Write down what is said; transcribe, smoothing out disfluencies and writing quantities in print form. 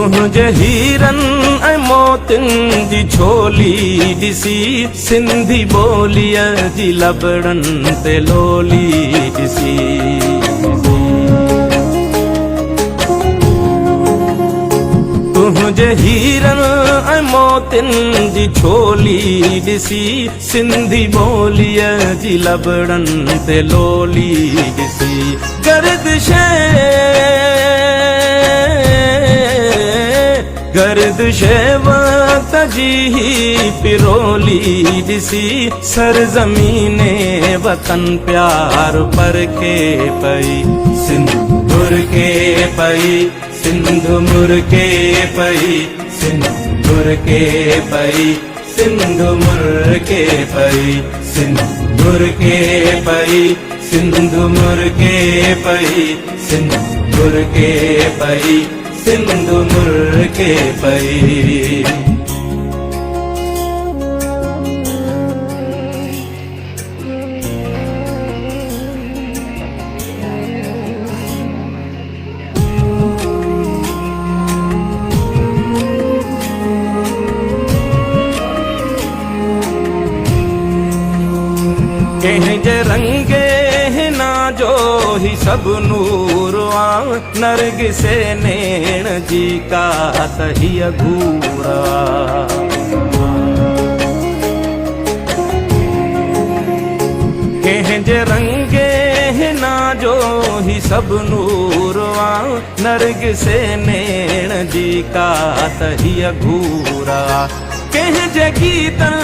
तुंहिंजे हीरन ऐं मोतियुनि जी छोली ॾिसी सिंधी ॿोलीअ जी लबड़नि ते लोली ॾिसी। तुंहिंजे हीरन ऐं मोतियुनि जी छोली ॾिसी सिंधी ॿोलीअ जी लबड़नि ते लोली ॾिसी। गर्दिश वक्त जी पिरोली ॾिसी सरज़मीने वतन प्यार परखे पई सिंध मुरके पई सिंध मुरके पई सिंध मुरके पई सिंध मुरके पई सिंध मुरके पई सिंध मुरके पई सिंध मुरके पई सिंध मुरके पई। कंहिंजे रंगे हिना जो ही सब नूर आ नरगिसे नैण जी का तहिया घूरा। कंहिंजे रंगे हिना जो ही सब नूर आ नरगिसे नैण जी का तहिया घूरा। कंहिंजे गीतन